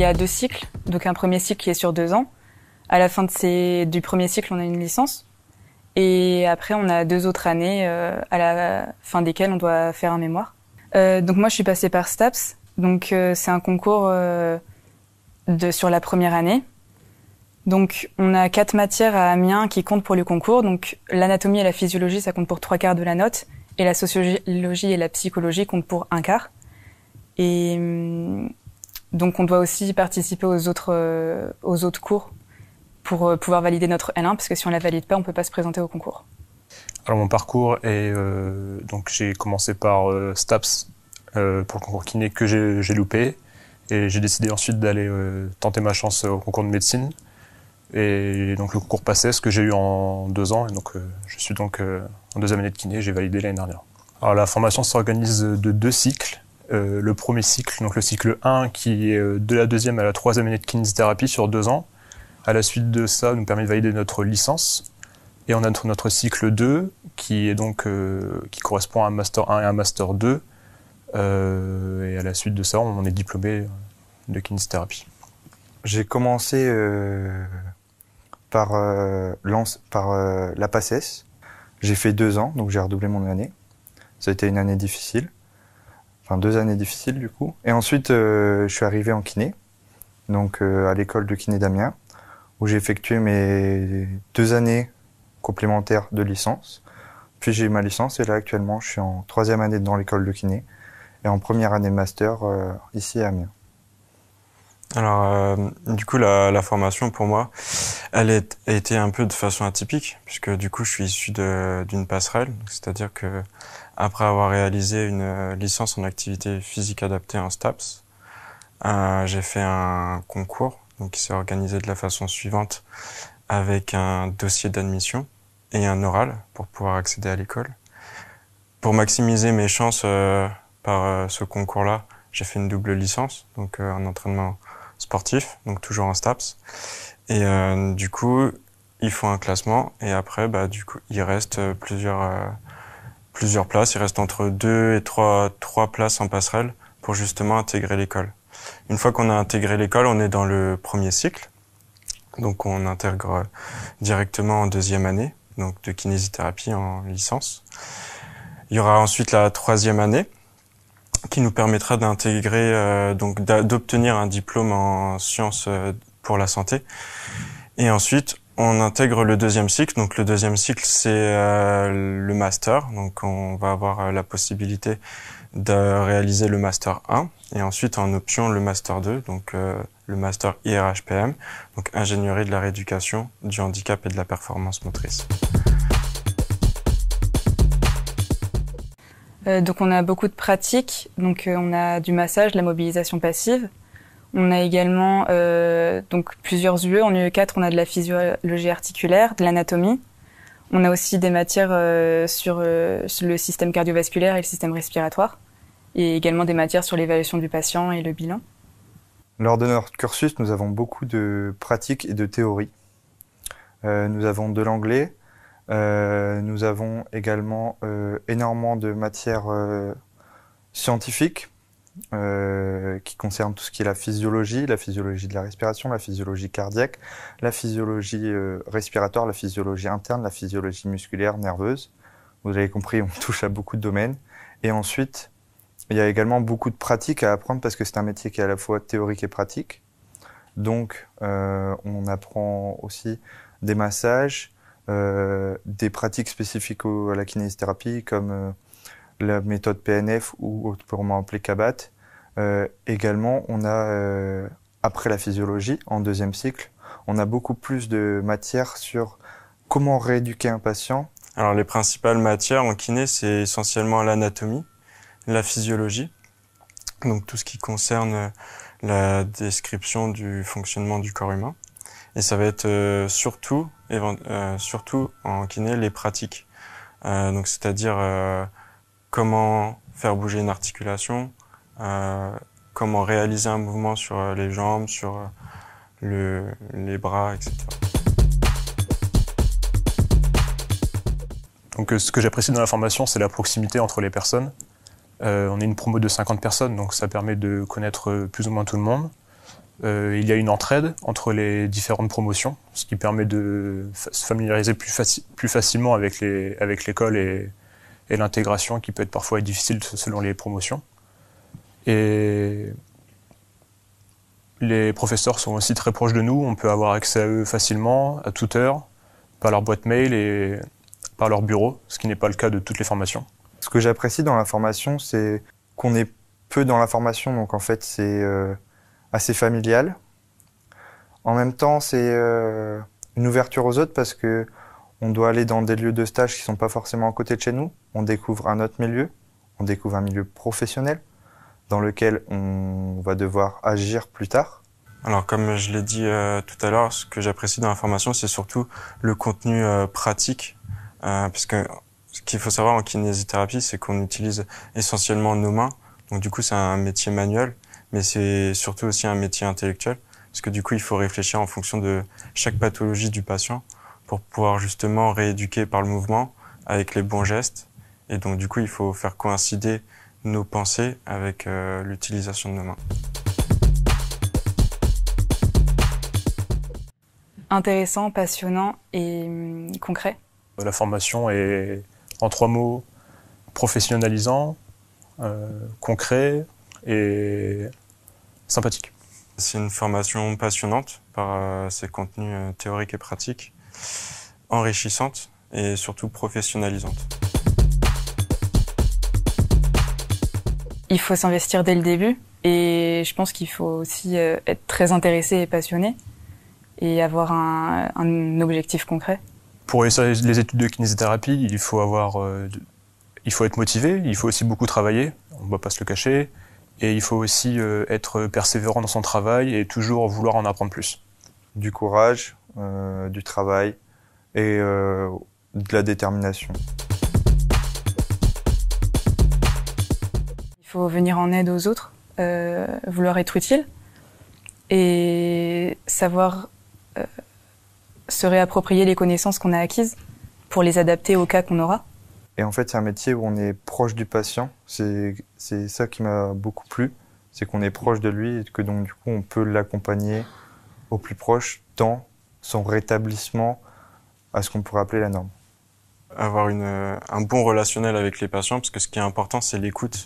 y a 2 cycles, donc un premier cycle qui est sur 2 ans. À la fin du premier cycle, on a une licence. Et après, on a 2 autres années à la fin desquelles on doit faire un mémoire. Donc moi, je suis passée par STAPS. Donc c'est un concours sur la première année. Donc on a 4 matières à Amiens qui comptent pour le concours. Donc l'anatomie et la physiologie, ça compte pour 3/4 de la note. Et la sociologie et la psychologie comptent pour 1/4. Et donc on doit aussi participer aux autres cours pour pouvoir valider notre L1, parce que si on la valide pas, on peut pas se présenter au concours. Alors mon parcours est donc j'ai commencé par STAPS pour le concours kiné que j'ai loupé, et j'ai décidé ensuite d'aller tenter ma chance au concours de médecine, et donc le concours passait, ce que j'ai eu en 2 ans, et donc je suis donc en 2e année de kiné, j'ai validé l'année dernière. Alors la formation s'organise de 2 cycles. Le premier cycle, donc le cycle 1, qui est de la 2e à la 3e année de kinésithérapie sur 2 ans. À la suite de ça, nous permet de valider notre licence. Et on a notre cycle 2, qui est donc qui correspond à un Master 1 et un Master 2. Et à la suite de ça, on est diplômé de kinésithérapie. J'ai commencé par la PACES. J'ai fait 2 ans, donc j'ai redoublé mon année. Ça a été une année difficile. Enfin, 2 années difficiles du coup. Et ensuite, je suis arrivé en kiné, donc à l'école de kiné d'Amiens, où j'ai effectué mes 2 années complémentaires de licence. Puis j'ai eu ma licence, et là actuellement je suis en 3e année dans l'école de kiné et en première année de master ici à Amiens. Alors, du coup, la formation pour moi, elle a été un peu de façon atypique, puisque du coup, je suis issu d'une passerelle, c'est-à-dire que après avoir réalisé une licence en activité physique adaptée en STAPS, j'ai fait un concours, donc qui s'est organisé de la façon suivante, avec un dossier d'admission et un oral pour pouvoir accéder à l'école. Pour maximiser mes chances par ce concours-là, j'ai fait une double licence, donc un entraînement sportif, donc toujours en STAPS. Et du coup, il faut un classement, et après, du coup, il reste plusieurs places. Il reste entre 2 et 3 places en passerelle pour justement intégrer l'école. Une fois qu'on a intégré l'école, on est dans le premier cycle. Donc on intègre directement en 2e année, donc de kinésithérapie en licence. Il y aura ensuite la 3e année, qui nous permettra d'intégrer, d'obtenir un diplôme en sciences pour la santé. Et ensuite, on intègre le 2e cycle. Donc le 2e cycle, c'est le master. Donc on va avoir la possibilité de réaliser le master 1, et ensuite en option le master 2, donc le master IRHPM, donc ingénierie de la rééducation, du handicap et de la performance motrice. Donc on a beaucoup de pratiques, donc on a du massage, de la mobilisation passive. On a également donc plusieurs UE. En UE4, on a de la physiologie articulaire, de l'anatomie. On a aussi des matières sur le système cardiovasculaire et le système respiratoire, et également des matières sur l'évaluation du patient et le bilan. Lors de notre cursus, nous avons beaucoup de pratiques et de théories. Nous avons de l'anglais. Nous avons également énormément de matières scientifiques qui concernent tout ce qui est la physiologie de la respiration, la physiologie cardiaque, la physiologie respiratoire, la physiologie interne, la physiologie musculaire, nerveuse. Vous avez compris, on touche à beaucoup de domaines. Et ensuite, il y a également beaucoup de pratiques à apprendre, parce que c'est un métier qui est à la fois théorique et pratique. Donc, on apprend aussi des massages, des pratiques spécifiques à la kinésithérapie, comme la méthode PNF ou autrement appelée KABAT. Également, on a, après la physiologie, en 2e cycle, on a beaucoup plus de matières sur comment rééduquer un patient. Alors les principales matières en kiné, c'est essentiellement l'anatomie, la physiologie, donc tout ce qui concerne la description du fonctionnement du corps humain. Et ça va être surtout en kiné les pratiques, donc c'est-à-dire comment faire bouger une articulation, comment réaliser un mouvement sur les jambes, sur les bras, etc. Donc ce que j'apprécie dans la formation, c'est la proximité entre les personnes. On est une promo de 50 personnes, donc ça permet de connaître plus ou moins tout le monde. Il y a une entraide entre les différentes promotions, ce qui permet de se familiariser plus facilement avec l'école et l'intégration qui peut être parfois difficile selon les promotions. Et les professeurs sont aussi très proches de nous, on peut avoir accès à eux facilement, à toute heure, par leur boîte mail et par leur bureau, ce qui n'est pas le cas de toutes les formations. Ce que j'apprécie dans la formation, c'est qu'on est peu dans la formation, donc en fait c'est assez familial. En même temps, c'est une ouverture aux autres parce que on doit aller dans des lieux de stage qui sont pas forcément à côté de chez nous. On découvre un autre milieu, on découvre un milieu professionnel dans lequel on va devoir agir plus tard. Alors comme je l'ai dit tout à l'heure, ce que j'apprécie dans la formation, c'est surtout le contenu pratique, puisque ce qu'il faut savoir en kinésithérapie, c'est qu'on utilise essentiellement nos mains. Donc du coup, c'est un métier manuel, mais c'est surtout aussi un métier intellectuel, parce que du coup, il faut réfléchir en fonction de chaque pathologie du patient pour pouvoir justement rééduquer par le mouvement avec les bons gestes. Et donc du coup, il faut faire coïncider nos pensées avec l'utilisation de nos mains. Intéressant, passionnant et concret. La formation est, en 3 mots, professionnalisant, concret et sympathique. C'est une formation passionnante par ses contenus théoriques et pratiques, enrichissante et surtout professionnalisante. Il faut s'investir dès le début et je pense qu'il faut aussi être très intéressé et passionné et avoir un objectif concret. Pour les études de kinésithérapie, il faut être motivé, il faut aussi beaucoup travailler, on ne va pas se le cacher, et il faut aussi être persévérant dans son travail et toujours vouloir en apprendre plus. Du courage, du travail et de la détermination. Il faut venir en aide aux autres, vouloir être utile et savoir se réapproprier les connaissances qu'on a acquises pour les adapter au cas qu'on aura. Et en fait, c'est un métier où on est proche du patient. C'est ça qui m'a beaucoup plu, c'est qu'on est proche de lui et que donc du coup on peut l'accompagner au plus proche dans son rétablissement à ce qu'on pourrait appeler la norme. Avoir un bon relationnel avec les patients, parce que ce qui est important, c'est l'écoute.